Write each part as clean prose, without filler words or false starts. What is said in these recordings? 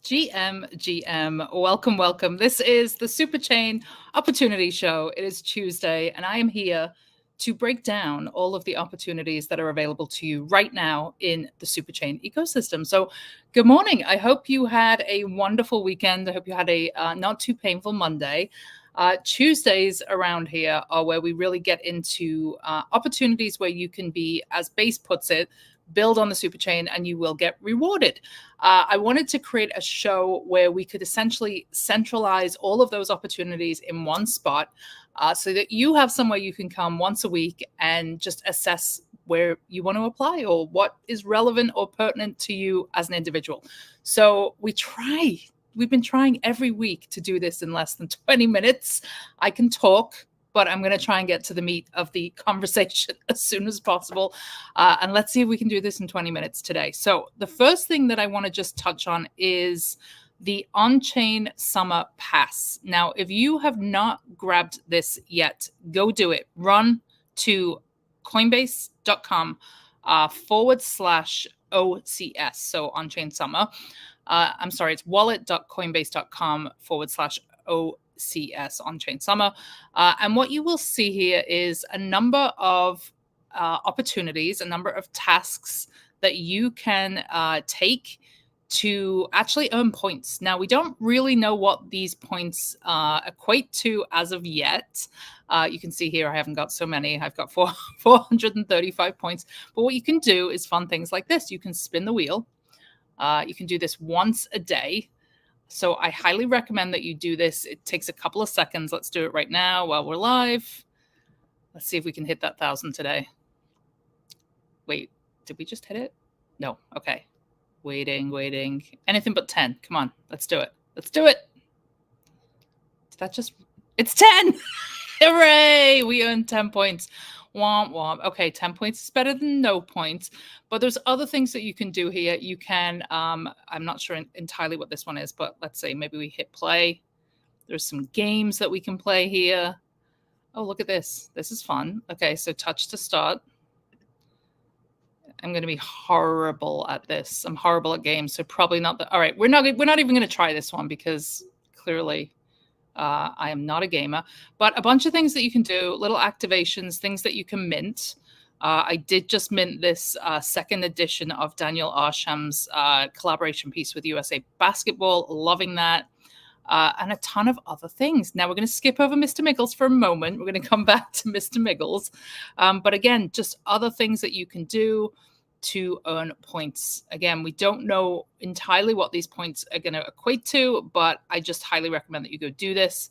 GM, welcome, welcome. This is the Superchain Opportunity Show. It is Tuesday, and I am here to break down all of the opportunities that are available to you right now in the Superchain ecosystem. So, good morning. I hope you had a wonderful weekend. I hope you had a not too painful Monday. Tuesdays around here are where we really get into opportunities where you can be, as Base puts it, build on the Superchain and you will get rewarded. I wanted to create a show where we could essentially centralize all of those opportunities in one spot so that you have somewhere you can come once a week and just assess where you want to apply or what is relevant or pertinent to you as an individual. So we've been trying every week to do this in less than 20 minutes. I can talk, but I'm going to try and get to the meat of the conversation as soon as possible. And let's see if we can do this in 20 minutes today. So the first thing that I want to just touch on is the Onchain Summer Pass. Now, if you have not grabbed this yet, go do it. Run to coinbase.com /OCS. So Onchain Summer. I'm sorry, it's wallet.coinbase.com/OCS Onchain Summer. And what you will see here is a number of opportunities, a number of tasks that you can take to actually earn points. Now, we don't really know what these points equate to as of yet. You can see here I haven't got so many. I've got 435 points. But what you can do is fun things like this. You can spin the wheel. You can do this once a day. So I highly recommend that you do this. It takes a couple of seconds. Let's do it right now while we're live. Let's see if we can hit that 1,000 today. Wait, did we just hit it? No. Okay. Waiting. Anything but 10. Come on. Let's do it. Let's do it. Did that just... It's 10! Hooray! We earned 10 points. Womp womp. Okay, 10 points is better than no points. But there's other things that you can do here. You can, I'm not sure entirely what this one is, but let's say maybe we hit play. There's some games that we can play here. Oh, look at this. This is fun. Okay, so touch to start. I'm going to be horrible at this. I'm horrible at games, so probably not the... All right, we're not even going to try this one because clearly... I am not a gamer, but a bunch of things that you can do, little activations, things that you can mint. I did just mint this second edition of Daniel Arsham's collaboration piece with USA Basketball. Loving that. And a ton of other things. Now we're going to skip over Mr. Miggles for a moment. We're going to come back to Mr. Miggles. But again, just other things that you can do to earn points. Again, we don't know entirely what these points are going to equate to, but I just highly recommend that you go do this.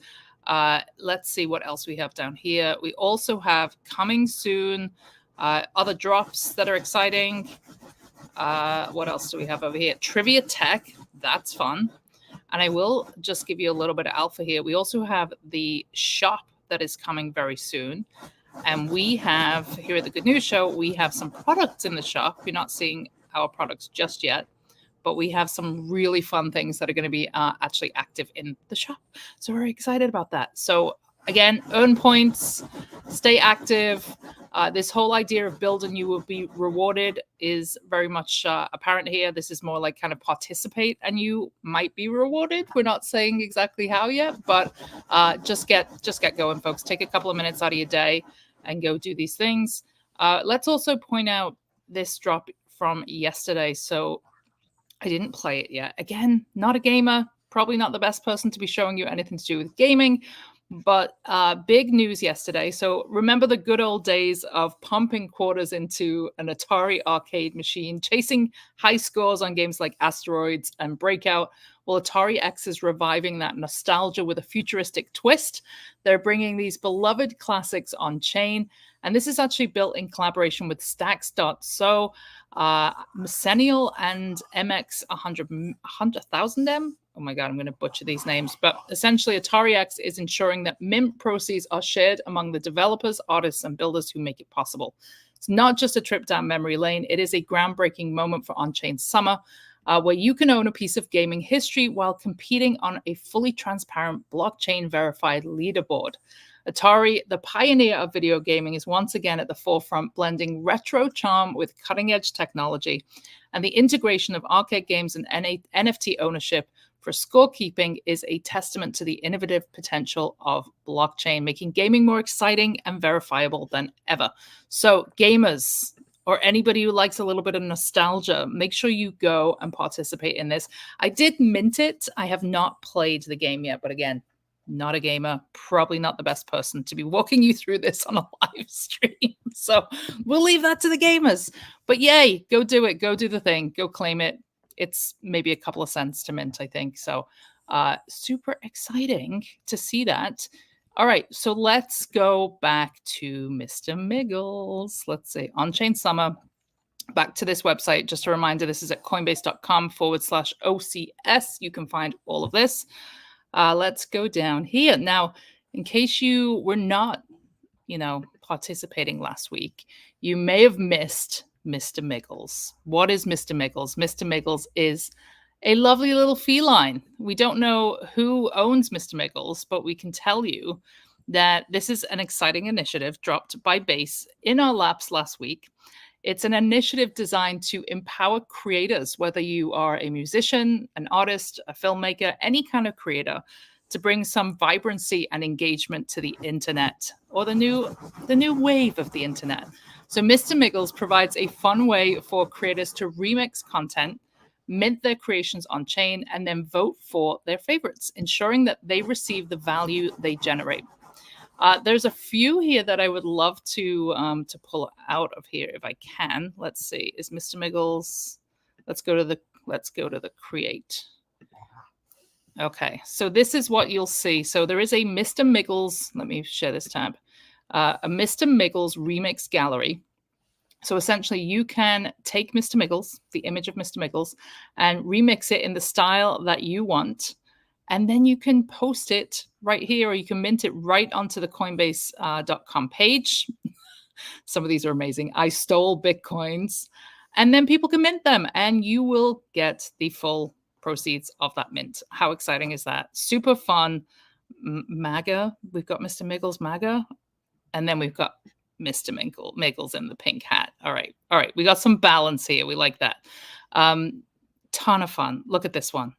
Let's see what else we have down here. We also have coming soon other drops that are exciting. What else do we have over here? Trivia Tech. That's fun. And I will just give you a little bit of alpha here. We also have the shop that is coming very soon. And we have, here at the Good News Show, we have some products in the shop. You're not seeing our products just yet, but we have some really fun things that are going to be actually active in the shop. So we're excited about that. So again, earn points, stay active. This whole idea of build and you will be rewarded is very much apparent here. This is more like kind of participate and you might be rewarded. We're not saying exactly how yet, but just get going, folks. Take a couple of minutes out of your day and go do these things. Let's also point out this drop from yesterday. So I didn't play it yet. Again, not a gamer, probably not the best person to be showing you anything to do with gaming, but big news yesterday. So remember the good old days of pumping quarters into an Atari arcade machine, chasing high scores on games like Asteroids and Breakout? Well, Atari X is reviving that nostalgia with a futuristic twist. They're bringing these beloved classics on chain. And this is actually built in collaboration with Stacks.so, Millennial and MX 100,000M. Oh my God, I'm going to butcher these names. But essentially, Atari X is ensuring that mint proceeds are shared among the developers, artists, and builders who make it possible. It's not just a trip down memory lane. It is a groundbreaking moment for Onchain Summer, where you can own a piece of gaming history while competing on a fully transparent blockchain-verified leaderboard. Atari, the pioneer of video gaming, is once again at the forefront, blending retro charm with cutting-edge technology. And the integration of arcade games and NFT ownership for scorekeeping is a testament to the innovative potential of blockchain, making gaming more exciting and verifiable than ever. So, gamers or anybody who likes a little bit of nostalgia, make sure you go and participate in this. I did mint it. I have not played the game yet, but again, not a gamer, probably not the best person to be walking you through this on a live stream. So we'll leave that to the gamers. But yay, go do it. Go do the thing. Go claim it. It's maybe a couple of cents to mint, I think. So super exciting to see that. All right, so let's go back to Mr. Miggles. Let's see, Onchain Summer. Back to this website. Just a reminder, this is at coinbase.com/OCS. You can find all of this. Let's go down here. Now, in case you were not, participating last week, you may have missed Mr. Miggles. What is Mr. Miggles? Mr. Miggles is a lovely little feline. We don't know who owns Mr. Miggles, but we can tell you that this is an exciting initiative dropped by Base in our laps last week. It's an initiative designed to empower creators, whether you are a musician, an artist, a filmmaker, any kind of creator, to bring some vibrancy and engagement to the internet, or the new wave of the internet. So Mr. Miggles provides a fun way for creators to remix content, mint their creations on chain, and then vote for their favorites, ensuring that they receive the value they generate. There's a few here that I would love to pull out of here if I can. Let's see. Is Mr. Miggles? Let's go to the create. Okay, so this is what you'll see. So there is a Mr. Miggles. Let me share this tab. A Mr. Miggles remix gallery. So essentially, you can take Mr. Miggles, the image of Mr. Miggles, and remix it in the style that you want. And then you can post it right here, or you can mint it right onto the Coinbase.com page. Some of these are amazing. I stole Bitcoins. And then people can mint them, and you will get the full proceeds of that mint. How exciting is that? Super fun. MAGA. We've got Mr. Miggles MAGA. And then we've got Mr. Miggles in the pink hat. All right. We got some balance here. We like that. Ton of fun. Look at this one.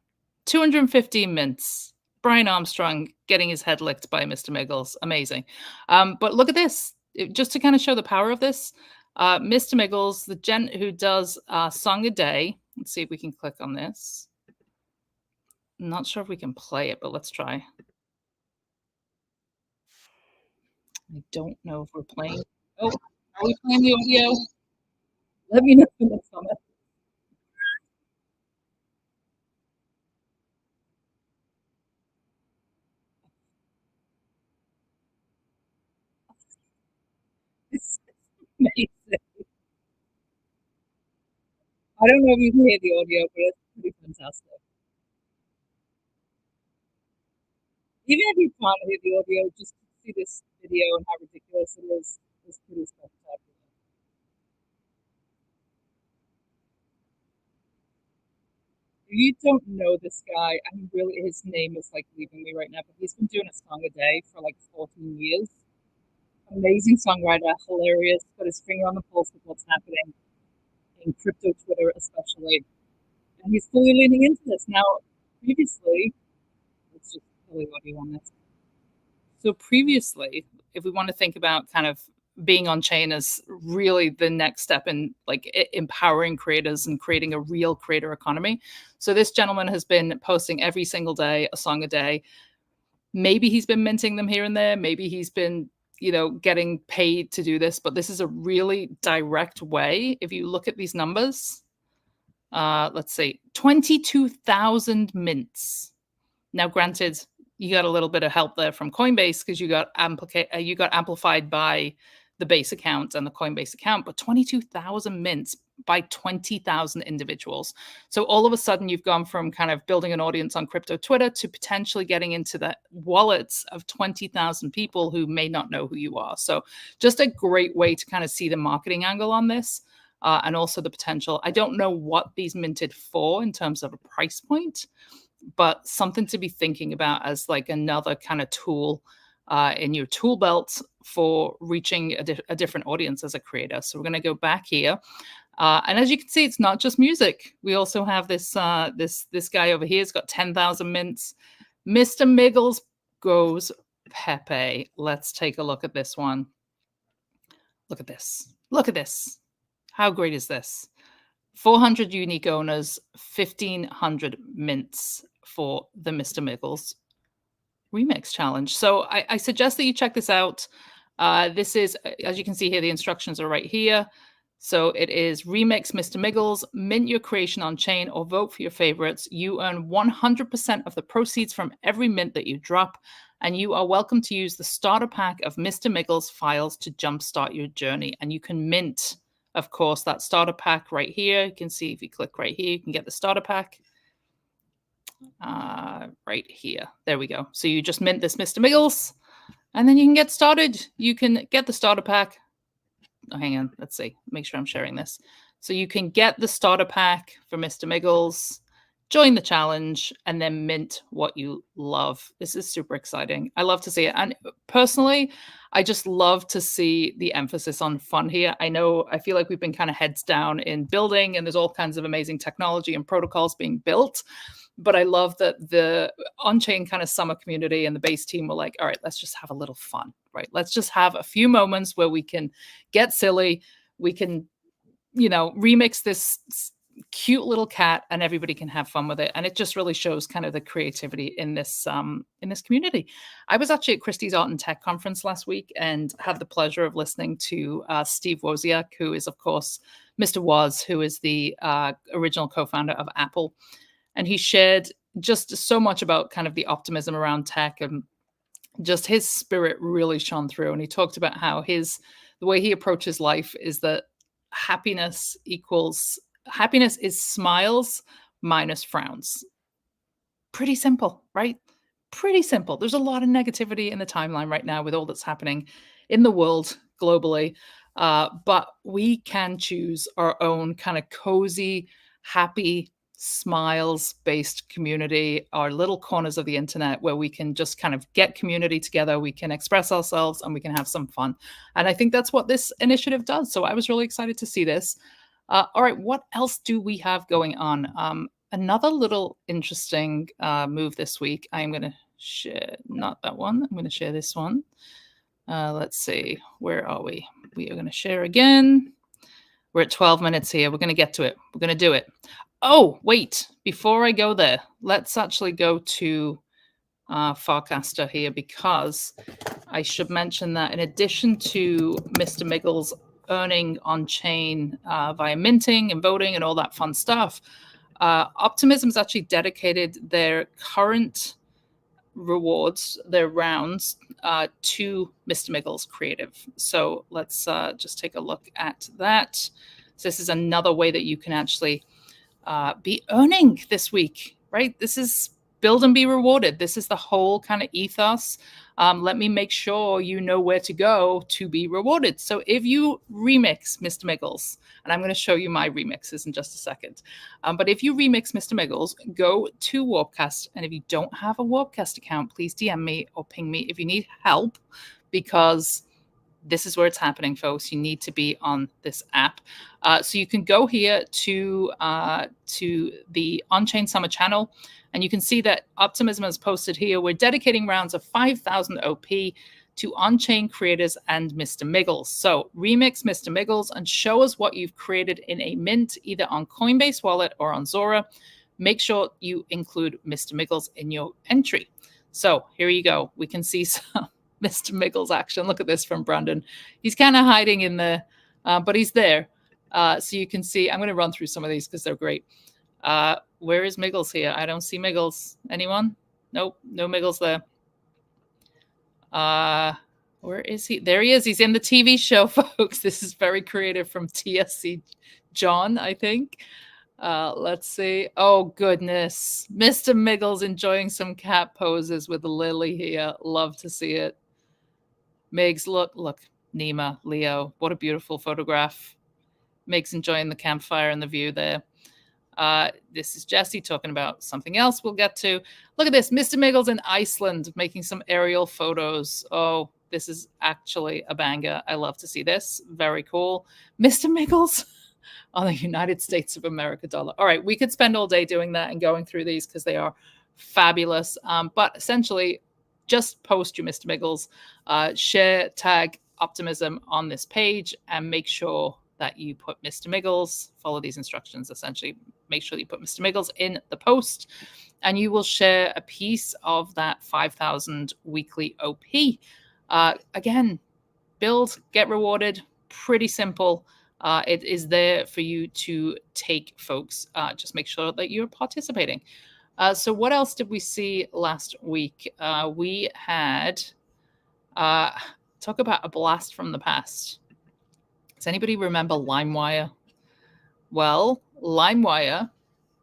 215 mints. Brian Armstrong getting his head licked by Mr. Miggles. Amazing. But look at this. Just to kind of show the power of this. Mr. Miggles, the gent who does Song a Day. Let's see if we can click on this. I'm not sure if we can play it, but let's try. I don't know if we're playing. Oh, are we playing the audio? Let me know in the comments. It's amazing. I don't know if you can hear the audio, but it's pretty fantastic. Even if you can't hear the audio, just to see this video and how ridiculous it is pretty spectacular. If you don't know this guy, I'm really, his name is like leaving me right now, but he's been doing a song a day for like 14 years. Amazing songwriter, hilarious, put his finger on the pulse of what's happening in crypto Twitter, especially. And he's fully leaning into this. Now, previously, let's just play audio on this. So previously, if we want to think about kind of being on chain as really the next step in like empowering creators and creating a real creator economy. So this gentleman has been posting every single day, a song a day. Maybe he's been minting them here and there. Maybe he's been, getting paid to do this, but this is a really direct way. If you look at these numbers, let's see, 22,000 mints. Now, granted, you got a little bit of help there from Coinbase because you got amplified by the Base account and the Coinbase account, but 22,000 mints by 20,000 individuals. So all of a sudden, you've gone from kind of building an audience on crypto Twitter to potentially getting into the wallets of 20,000 people who may not know who you are. So just a great way to kind of see the marketing angle on this. And also the potential. I don't know what these minted for in terms of a price point, but something to be thinking about as like another kind of tool in your tool belt for reaching a different audience as a creator. So we're going to go back here. And as you can see, it's not just music. We also have this this guy over here. He's got 10,000 mints. Mr. Miggles goes Pepe. Let's take a look at this one. Look at this. Look at this. How great is this? 400 unique owners, 1,500 mints for the Mr. Miggles remix challenge. So I suggest that you check this out. This is, as you can see here, the instructions are right here. So it is remix Mr. Miggles, mint your creation on chain, or vote for your favorites. You earn 100% of the proceeds from every mint that you drop, and you are welcome to use the starter pack of Mr. Miggles files to jumpstart your journey. And you can mint, of course, that starter pack right here. You can see if you click right here, you can get the starter pack right here. There we go. So you just mint this Mr. Miggles, and then you can get started. You can get the starter pack. Oh, hang on. Let's see. Make sure I'm sharing this. So you can get the starter pack for Mr. Miggles, join the challenge, and then mint what you love. This is super exciting. I love to see it. And personally, I just love to see the emphasis on fun here. I feel like we've been kind of heads down in building, and there's all kinds of amazing technology and protocols being built. But I love that the on-chain kind of summer community and the base team were like, all right, let's just have a little fun, right? Let's just have a few moments where we can get silly. We can, remix this cute little cat, and everybody can have fun with it. And it just really shows kind of the creativity in this community. I was actually at Christie's Art and Tech conference last week and had the pleasure of listening to Steve Wozniak, who is, of course, Mr. Woz, who is the original co-founder of Apple. And he shared just so much about kind of the optimism around tech, and just his spirit really shone through. And he talked about how the way he approaches life is that happiness is smiles minus frowns. Pretty simple, right? Pretty simple. There's a lot of negativity in the timeline right now with all that's happening in the world globally. But we can choose our own kind of cozy, happy, smiles-based community, our little corners of the internet where we can just kind of get community together, we can express ourselves, and we can have some fun. And I think that's what this initiative does. So I was really excited to see this. All right, what else do we have going on? Another little interesting move this week. I'm going to share, not that one. I'm going to share this one. Let's see, where are we? We are going to share again. We're at 12 minutes here. We're going to get to it. We're going to do it. Oh, wait, before I go there, let's actually go to Farcaster here, because I should mention that in addition to Mr. Miggles earning on chain via minting and voting and all that fun stuff, Optimism's actually dedicated their current rewards, their rounds, to Mr. Miggles Creative. So let's just take a look at that. So this is another way that you can actually be earning this week, right? This is build and be rewarded. This is the whole kind of ethos. Let me make sure you know where to go to be rewarded. So if you remix Mr. Miggles, and I'm going to show you my remixes in just a second, but if you remix Mr. Miggles, go to Warpcast. And if you don't have a Warpcast account, please DM me or ping me if you need help, because this is where it's happening, folks. You need to be on this app. So you can go here to the Onchain Summer channel, and you can see that Optimism has posted here, we're dedicating rounds of 5,000 OP to on-chain creators and Mr. Miggles. So remix Mr. Miggles and show us what you've created in a mint, either on Coinbase Wallet or on Zora. Make sure you include Mr. Miggles in your entry. So here you go. We can see some Mr. Miggles action. Look at this from Brandon. He's kind of hiding in there, but he's there. So you can see, I'm going to run through some of these because they're great. Where is Miggles here? I don't see Miggles. Anyone? Nope, no Miggles there. Where is he? There he is. He's in the TV show, folks. This is very creative from TSC John, I think. Let's see. Oh, goodness. Mr. Miggles enjoying some cat poses with Lily here. Love to see it. Migs, look. Nima, Leo. What a beautiful photograph. Migs enjoying the campfire and the view there. This is Jesse talking about something else we'll get to. Look at this. Mr. Miggles in Iceland making some aerial photos. Oh, this is actually a banger. I love to see this. Very cool. Mr. Miggles on the United States of America dollar. All right, we could spend all day doing that and going through these because they are fabulous. But essentially, just post your Mr. Miggles, share, tag optimism on this page, and make sure that you put Mr. Miggles, follow these instructions, essentially make sure that you put Mr. Miggles in the post, and you will share a piece of that 5,000 weekly OP. Again, build, get rewarded, pretty simple. It is there for you to take, folks. Just make sure that you're participating. So what else did we see last week? We had, talk about a blast from the past. Does anybody remember LimeWire? Well, LimeWire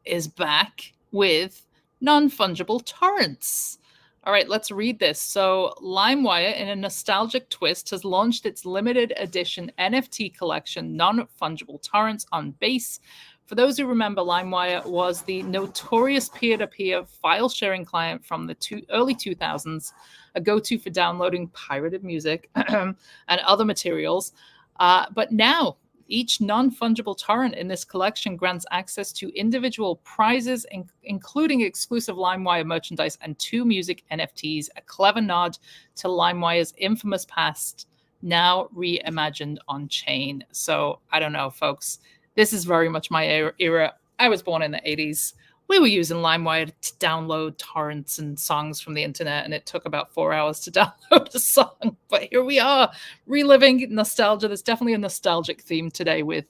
is back with non-fungible torrents. All right, let's read this. So LimeWire, in a nostalgic twist, has launched its limited edition NFT collection, Non-Fungible Torrents on Base. For those who remember, LimeWire was the notorious peer-to-peer file-sharing client from the early 2000s, a go-to for downloading pirated music and other materials. But now, each non-fungible torrent in this collection grants access to individual prizes, including exclusive LimeWire merchandise and 2 music NFTs, a clever nod to LimeWire's infamous past, now reimagined on chain. So I don't know, folks. This is very much my era. I was born in the 80s. We were using LimeWire to download torrents and songs from the internet, and it took about 4 hours to download a song. But here we are, reliving nostalgia. There's definitely a nostalgic theme today with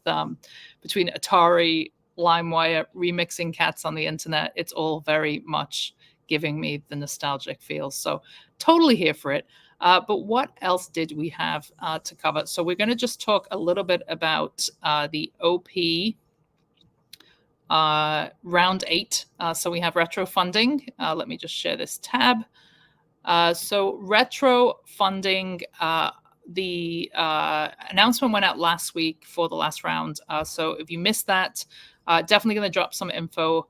between Atari, LimeWire, remixing cats on the internet. It's all very much giving me the nostalgic feel. So totally here for it. But what else did we have to cover? So we're going to just talk a little bit about the OP round 8. So we have retro funding. Let me just share this tab. So retro funding, the announcement went out last week for the last round. So if you missed that, definitely going to drop some info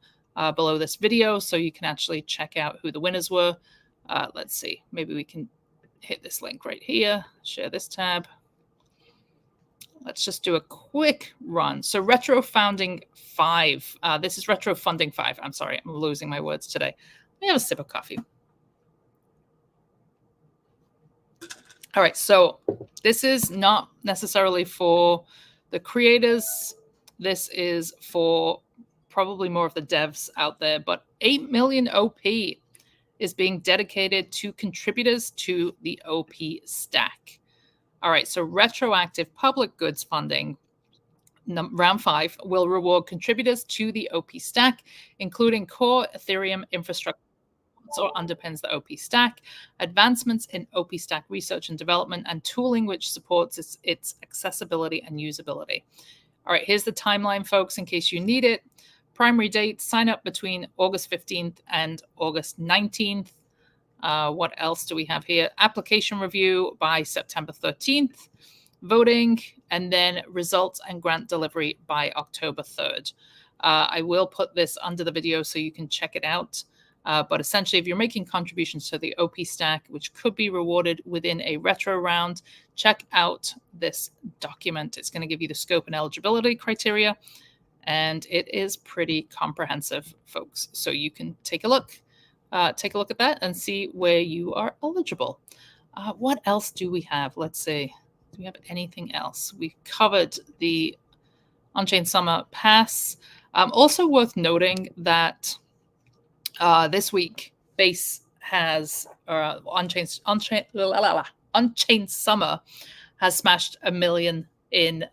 below this video so you can actually check out who the winners were. Let's see, maybe we can hit this link right here, share this tab. Let's just do a quick run. So retro founding 5. This is retro funding 5. I'm sorry, I'm losing my words today. Let me have a sip of coffee. All right, so this is not necessarily for the creators. This is for probably more of the devs out there, but 8 million OP is being dedicated to contributors to the OP stack. All right, so retroactive public goods funding, round 5, will reward contributors to the OP stack, including core Ethereum infrastructure or underpins the OP stack, advancements in OP stack research and development, and tooling which supports its accessibility and usability. All right, here's the timeline, folks, in case you need it. Primary date, sign up between August 15th and August 19th. What else do we have here? Application review by September 13th, voting, and then results and grant delivery by October 3rd. I will put this under the video so you can check it out. But essentially, if you're making contributions to the OP stack, which could be rewarded within a retro round, check out this document. It's going to give you the scope and eligibility criteria, and it is pretty comprehensive, folks. So you can take a look at that and see where you are eligible. What else do we have? Let's see. Do we have anything else? We covered the Onchain Summer Pass. Also worth noting that this week, Base has Onchain Summer has smashed 1 million in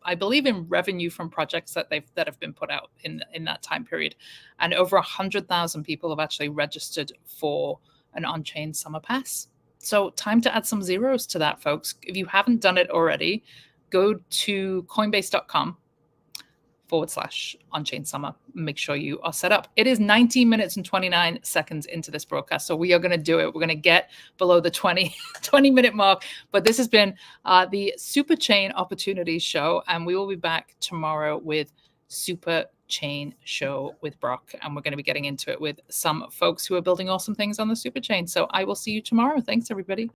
I believe in revenue from projects that have been put out in that time period, and over 100,000 people have actually registered for an Onchain Summer Pass. So time to add some zeros to that, folks. If you haven't done it already, go to coinbase.com/Onchain Summer. Make sure you are set up. It is 19 minutes and 29 seconds into this broadcast, so we are going to do it. We're going to get below the 20-minute mark. But this has been the Superchain Opportunities show, and we will be back tomorrow with Superchain show with Brock, and we're going to be getting into it with some folks who are building awesome things on the Superchain. So I will see you tomorrow. Thanks, everybody.